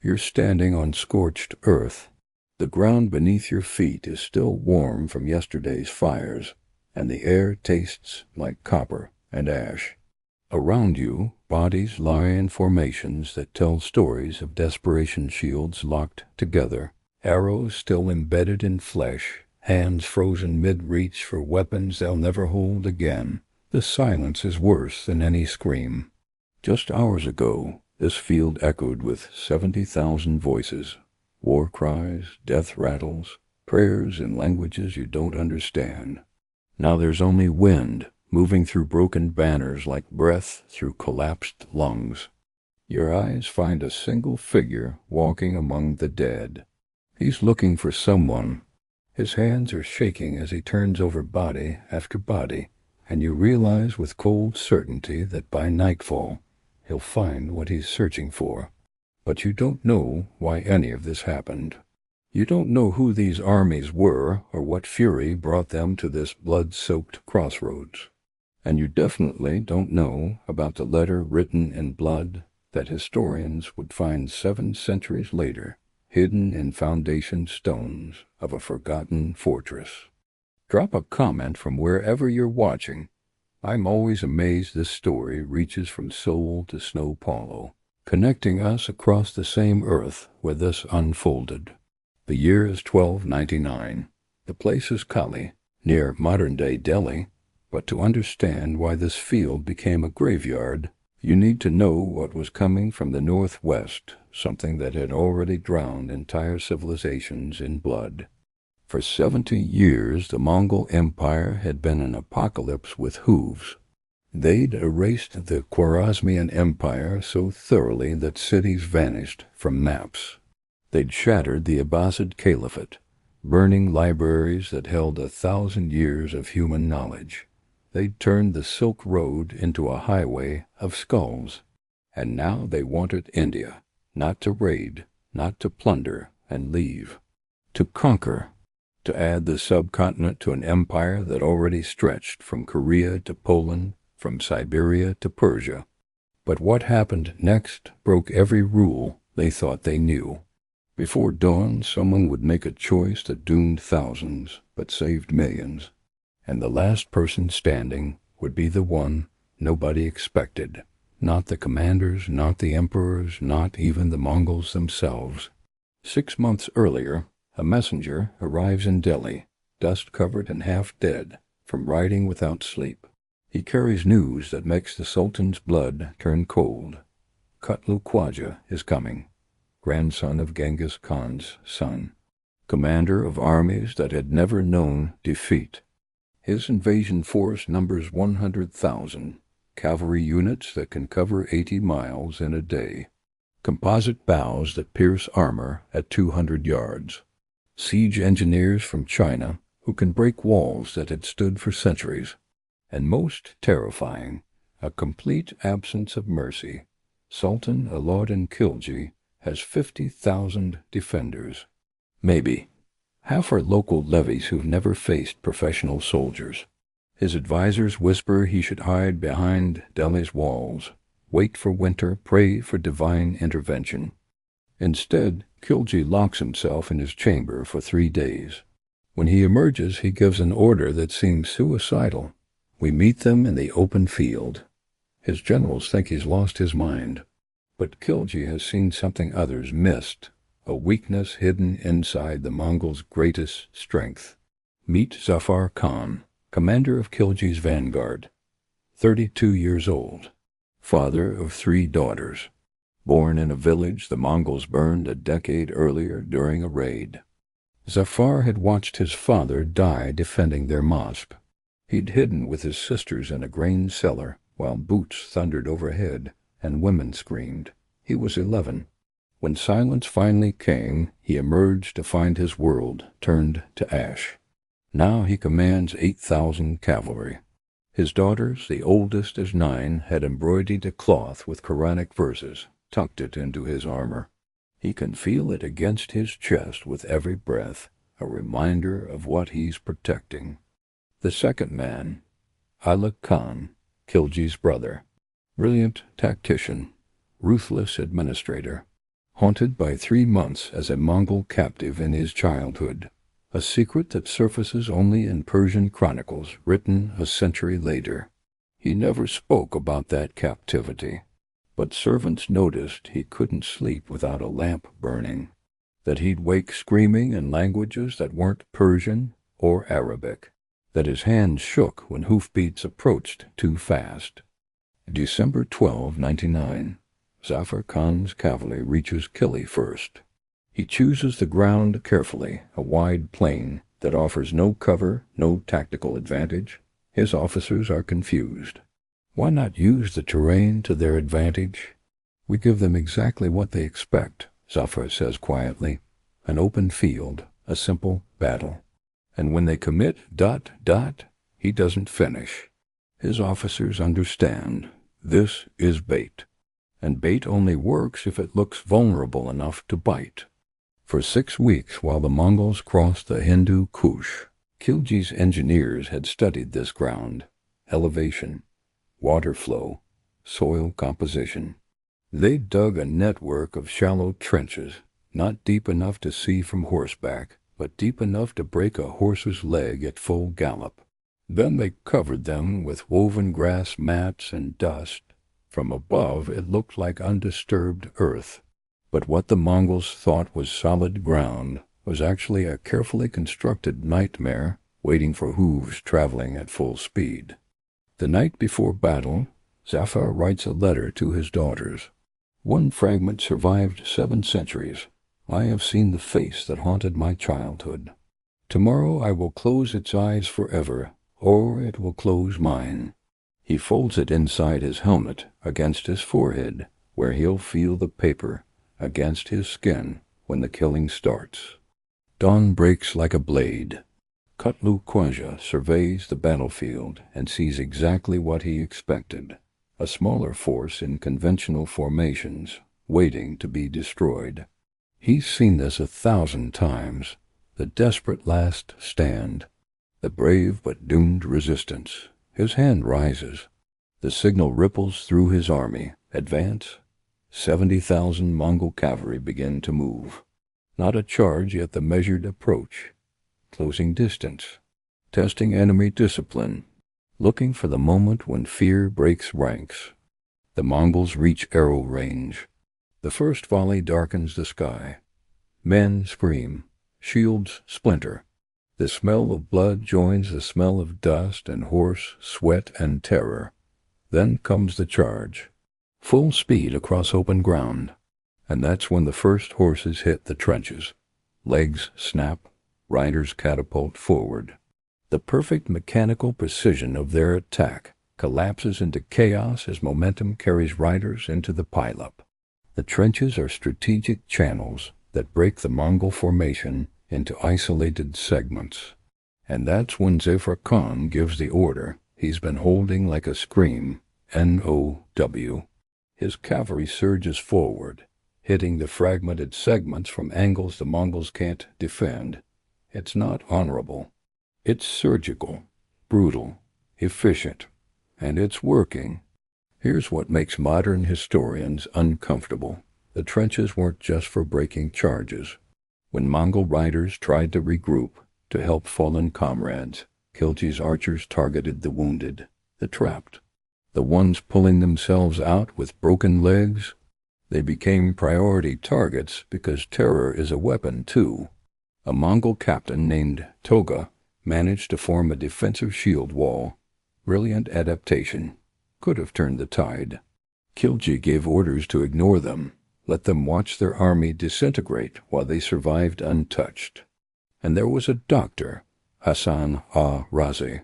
You're standing on scorched earth. The ground beneath your feet is still warm from yesterday's fires, and the air tastes like copper and ash. Around you, bodies lie in formations that tell stories of desperation, shields locked together, arrows still embedded in flesh, hands frozen mid-reach for weapons they'll never hold again. The silence is worse than any scream. Just hours ago, this field echoed with 70,000 voices, war cries, death rattles, prayers in languages you don't understand. Now there's only wind, moving through broken banners like breath through collapsed lungs. Your eyes find a single figure walking among the dead. He's looking for someone. His hands are shaking as he turns over body after body, and you realize with cold certainty that by nightfall he'll find what he's searching for. But you don't know why any of this happened. You don't know who these armies were or what fury brought them to this blood-soaked crossroads. And you definitely don't know about the letter written in blood that historians would find 7 centuries later, hidden in foundation stones of a forgotten fortress. Drop a comment from wherever you're watching. I'm always amazed this story reaches from Seoul to Snow Paulo, connecting us across the same earth where this unfolded. The year is 1299. The place is Kili, near modern-day Delhi, but to understand why this field became a graveyard, you need to know what was coming from the northwest, something that had already drowned entire civilizations in blood. For 70 years, the Mongol Empire had been an apocalypse with hooves. They'd erased the Khwarezmian Empire so thoroughly that cities vanished from maps. They'd shattered the Abbasid Caliphate, burning libraries that held 1,000 years of human knowledge. They'd turned the Silk Road into a highway of skulls. And now they wanted India, not to raid, not to plunder and leave, to conquer, to add the subcontinent to an empire that already stretched from Korea to Poland, from Siberia to Persia. But what happened next broke every rule they thought they knew. Before dawn, someone would make a choice that doomed thousands, but saved millions. And the last person standing would be the one nobody expected. Not the commanders, not the emperors, not even the Mongols themselves. 6 months earlier, a messenger arrives in Delhi, dust-covered and half-dead, from riding without sleep. He carries news that makes the Sultan's blood turn cold. Kutlu Khwaja is coming, grandson of Genghis Khan's son, commander of armies that had never known defeat. His invasion force numbers 100,000, cavalry units that can cover 80 miles in a day, composite bows that pierce armor at 200 yards, siege engineers from China who can break walls that had stood for centuries, and most terrifying, a complete absence of mercy. Sultan Alauddin Khilji has 50,000 defenders. Maybe. Half are local levies who've never faced professional soldiers. His advisors whisper he should hide behind Delhi's walls, wait for winter, pray for divine intervention. Instead, Khilji locks himself in his chamber for 3 days. When he emerges, he gives an order that seems suicidal. We meet them in the open field. His generals think he's lost his mind. But Khilji has seen something others missed, a weakness hidden inside the Mongols' greatest strength. Meet Zafar Khan, commander of Khilji's vanguard, 32 years old, father of 3 daughters, born in a village the Mongols burned a decade earlier during a raid. Zafar had watched his father die defending their mosque. He'd hidden with his sisters in a grain cellar while boots thundered overhead and women screamed. He was 11. When silence finally came, he emerged to find his world turned to ash. Now he commands 8,000 cavalry. His daughters, the oldest as 9, had embroidered a cloth with Quranic verses, tucked it into his armor. He can feel it against his chest with every breath, a reminder of what he's protecting. The second man, Ala Khan, Khilji's brother, brilliant tactician, ruthless administrator, haunted by 3 months as a Mongol captive in his childhood, a secret that surfaces only in Persian chronicles written a century later. He never spoke about that captivity, but servants noticed he couldn't sleep without a lamp burning, that he'd wake screaming in languages that weren't Persian or Arabic, that his hands shook when hoofbeats approached too fast. December 12, 99. Zafar Khan's cavalry reaches Kili first. He chooses the ground carefully, a wide plain that offers no cover, no tactical advantage. His officers are confused. Why not use the terrain to their advantage? We give them exactly what they expect, Zafar says quietly. An open field, a simple battle. And when they commit ... he doesn't finish. His officers understand. This is bait. And bait only works if it looks vulnerable enough to bite. For 6 weeks while the Mongols crossed the Hindu Kush, Khilji's engineers had studied this ground, elevation, water flow, soil composition. They dug a network of shallow trenches, not deep enough to see from horseback, but deep enough to break a horse's leg at full gallop. Then they covered them with woven grass mats and dust. From above it looked like undisturbed earth. But what the Mongols thought was solid ground was actually a carefully constructed nightmare waiting for hooves traveling at full speed. The night before battle, Zafar writes a letter to his daughters. One fragment survived 7 centuries. I have seen the face that haunted my childhood. Tomorrow I will close its eyes forever, or it will close mine. He folds it inside his helmet, against his forehead, where he'll feel the paper, against his skin, when the killing starts. Dawn breaks like a blade. Kutlu Khwaja surveys the battlefield and sees exactly what he expected. A smaller force in conventional formations, waiting to be destroyed. He's seen this 1,000 times. The desperate last stand. The brave but doomed resistance. His hand rises. The signal ripples through his army. Advance. 70,000 Mongol cavalry begin to move. Not a charge, yet the measured approach. Closing distance. Testing enemy discipline. Looking for the moment when fear breaks ranks. The Mongols reach arrow range. The first volley darkens the sky. Men scream. Shields splinter. The smell of blood joins the smell of dust and horse, sweat, and terror. Then comes the charge. Full speed across open ground. And that's when the first horses hit the trenches. Legs snap. Riders catapult forward. The perfect mechanical precision of their attack collapses into chaos as momentum carries riders into the pileup. The trenches are strategic channels that break the Mongol formation into isolated segments. And that's when Zafar Khan gives the order he's been holding like a scream, N-O-W. His cavalry surges forward, hitting the fragmented segments from angles the Mongols can't defend. It's not honorable. It's surgical, brutal, efficient, and it's working. Here's what makes modern historians uncomfortable. The trenches weren't just for breaking charges. When Mongol riders tried to regroup to help fallen comrades, Khilji's archers targeted the wounded, the trapped, the ones pulling themselves out with broken legs. They became priority targets because terror is a weapon too. A Mongol captain named Toga managed to form a defensive shield wall. Brilliant adaptation. Could have turned the tide. Khilji gave orders to ignore them, let them watch their army disintegrate while they survived untouched. And there was a doctor, Hassan Razi,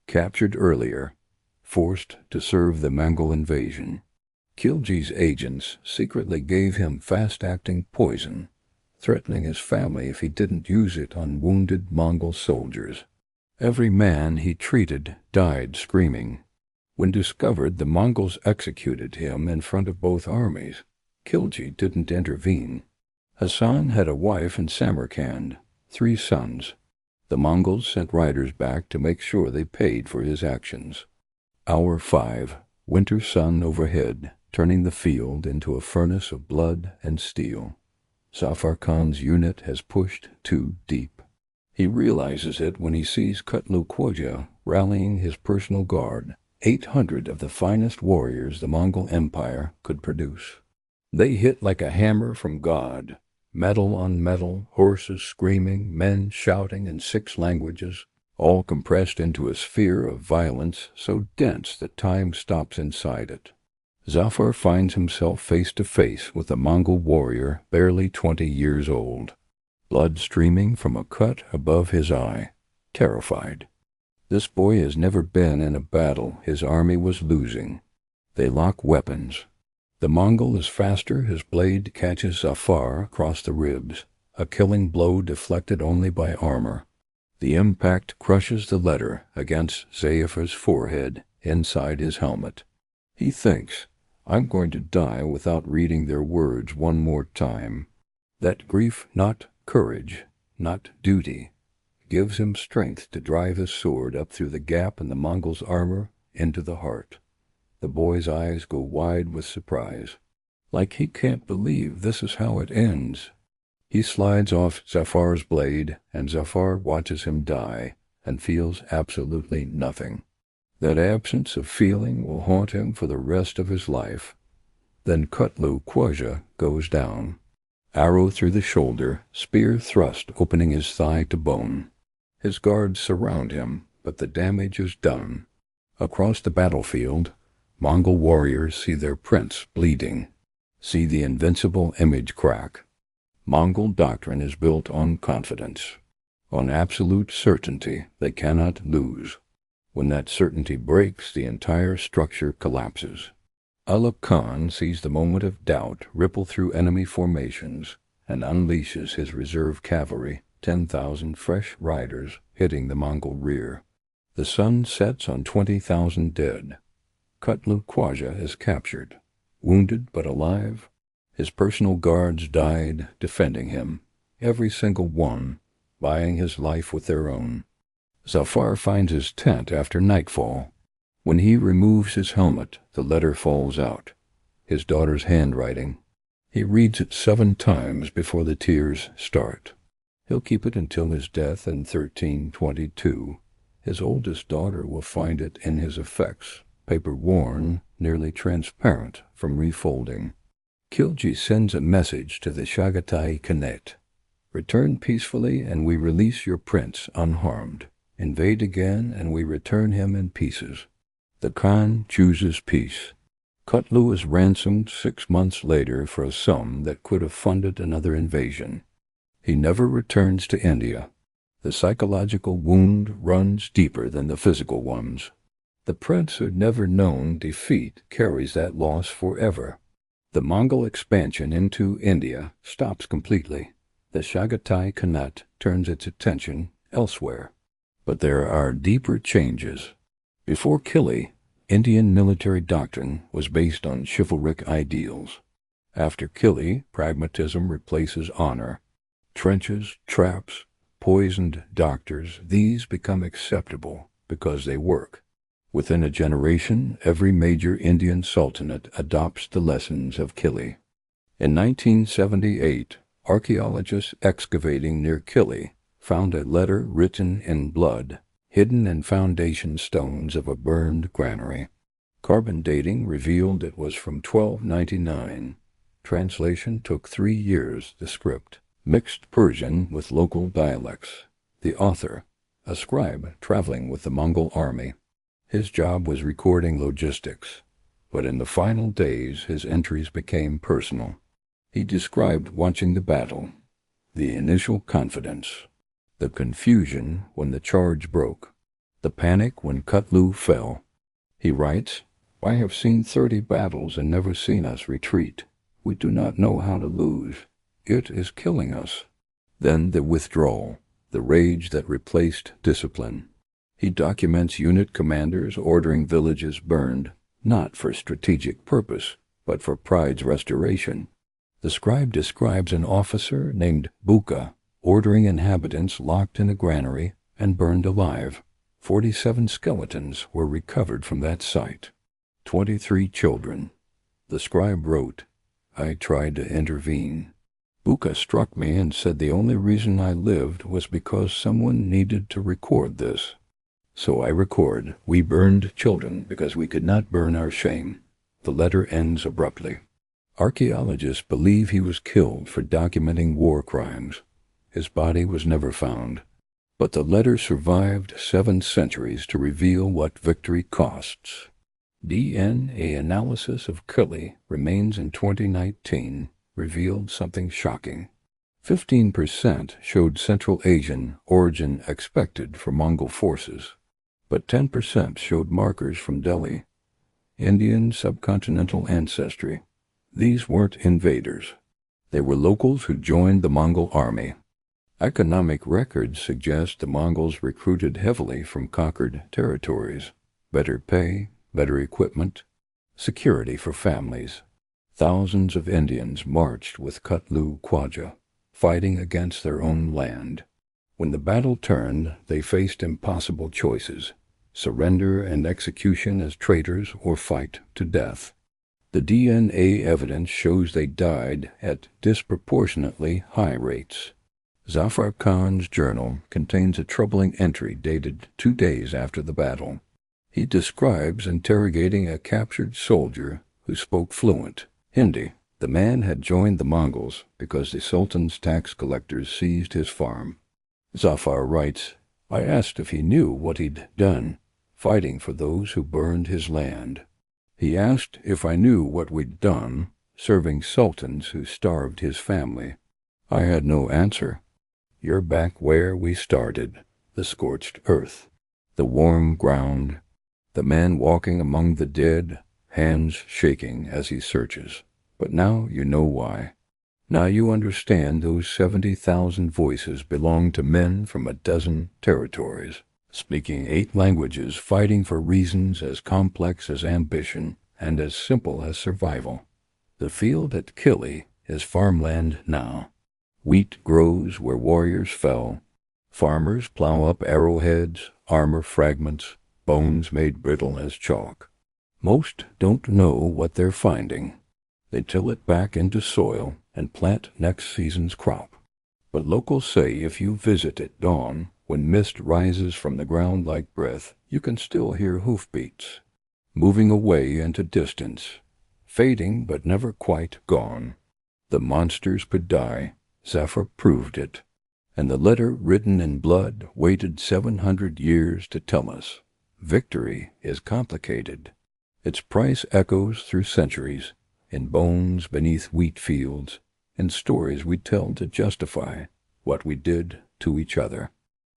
captured earlier, forced to serve the Mongol invasion. Khilji's agents secretly gave him fast-acting poison, threatening his family if he didn't use it on wounded Mongol soldiers. Every man he treated died screaming. When discovered, the Mongols executed him in front of both armies. Khilji didn't intervene. Hassan had a wife in Samarkand, 3 sons. The Mongols sent riders back to make sure they paid for his actions. Hour 5, winter sun overhead, turning the field into a furnace of blood and steel. Zafar Khan's unit has pushed too deep. He realizes it when he sees Kutlu Khwaja rallying his personal guard, 800 of the finest warriors the Mongol Empire could produce. They hit like a hammer from God, metal on metal, horses screaming, men shouting in 6 languages, all compressed into a sphere of violence so dense that time stops inside it. Zafar finds himself face to face with a Mongol warrior barely 20 years old, blood streaming from a cut above his eye, terrified. This boy has never been in a battle his army was losing. They lock weapons. The Mongol is faster. His blade catches Zafar across the ribs, a killing blow deflected only by armor. The impact crushes the letter against Zafar's forehead inside his helmet. He thinks, I'm going to die without reading their words one more time. That grief, not courage, not duty, gives him strength to drive his sword up through the gap in the Mongol's armor into the heart. The boy's eyes go wide with surprise, like he can't believe this is how it ends. He slides off Zafar's blade, and Zafar watches him die and feels absolutely nothing. That absence of feeling will haunt him for the rest of his life. Then Kutlu Khwaja goes down. Arrow through the shoulder, spear thrust opening his thigh to bone. His guards surround him, but the damage is done. Across the battlefield, Mongol warriors see their prince bleeding, see the invincible image crack. Mongol doctrine is built on confidence, on absolute certainty they cannot lose. When that certainty breaks, the entire structure collapses. Ulugh Khan sees the moment of doubt ripple through enemy formations and unleashes his reserve cavalry, 10,000 fresh riders hitting the Mongol rear. The sun sets on 20,000 dead. Kutlu Khwaja is captured, wounded but alive. His personal guards died defending him, every single one buying his life with their own. Zafar finds his tent after nightfall. When he removes his helmet, the letter falls out, his daughter's handwriting. He reads it 7 times before the tears start. He'll keep it until his death in 1322. His oldest daughter will find it in his effects, paper worn, nearly transparent from refolding. Khilji sends a message to the Chagatai Khanate. Return peacefully and we release your prince unharmed. Invade again and we return him in pieces. The Khan chooses peace. Kutlu is ransomed 6 months later for a sum that could have funded another invasion. He never returns to India. The psychological wound runs deeper than the physical ones. The prince who'd never known defeat carries that loss forever. The Mongol expansion into India stops completely. The Chagatai Khanate turns its attention elsewhere. But there are deeper changes. Before Kili, Indian military doctrine was based on chivalric ideals. After Kili, pragmatism replaces honor. Trenches, traps, poisoned doctors, these become acceptable because they work. Within a generation, every major Indian sultanate adopts the lessons of Kili. In 1978, archaeologists excavating near Kili found a letter written in blood, hidden in foundation stones of a burned granary. Carbon dating revealed it was from 1299. Translation took 3 years, the script. Mixed Persian with local dialects. The author, a scribe traveling with the Mongol army. His job was recording logistics, but in the final days his entries became personal. He described watching the battle, the initial confidence, the confusion when the charge broke, the panic when Kutlu fell. He writes, I have seen 30 battles and never seen us retreat. We do not know how to lose. It is killing us. Then the withdrawal, the rage that replaced discipline. He documents unit commanders ordering villages burned, not for strategic purpose, but for pride's restoration. The scribe describes an officer named Buka ordering inhabitants locked in a granary and burned alive. 47 skeletons were recovered from that site. 23 children. The scribe wrote, I tried to intervene. Buka struck me and said the only reason I lived was because someone needed to record this. So I record. We burned children because we could not burn our shame. The letter ends abruptly. Archaeologists believe he was killed for documenting war crimes. His body was never found. But the letter survived 7 centuries to reveal what victory costs. DNA analysis of Kili remains in 2019 revealed something shocking. 15% showed Central Asian origin expected for Mongol forces, but 10% showed markers from Delhi, Indian subcontinental ancestry. These weren't invaders. They were locals who joined the Mongol army. Economic records suggest the Mongols recruited heavily from conquered territories. Better pay, better equipment, security for families. Thousands of Indians marched with Kutlu Khwaja, fighting against their own land. When the battle turned, they faced impossible choices: surrender and execution as traitors or fight to death. The DNA evidence shows they died at disproportionately high rates. Zafar Khan's journal contains a troubling entry dated 2 days after the battle. He describes interrogating a captured soldier who spoke fluent Hindi. The man had joined the Mongols because the Sultan's tax collectors seized his farm. Zafar writes, I asked if he knew what he'd done, fighting for those who burned his land. He asked if I knew what we'd done, serving sultans who starved his family. I had no answer. You're back where we started, the scorched earth, the warm ground, the man walking among the dead, hands shaking as he searches. But now you know why. Now you understand those 70,000 voices belong to men from a dozen territories, speaking 8 languages, fighting for reasons as complex as ambition and as simple as survival. The field at Kili is farmland now. Wheat grows where warriors fell. Farmers plow up arrowheads, armor fragments, bones made brittle as chalk. Most don't know what they're finding. They till it back into soil and plant next season's crop. But locals say if you visit at dawn, when mist rises from the ground like breath, you can still hear hoofbeats, moving away into distance, fading but never quite gone. The monsters could die. Zafar proved it. And the letter written in blood waited 700 years to tell us. Victory is complicated. Its price echoes through centuries, in bones beneath wheat fields, in stories we tell to justify what we did to each other.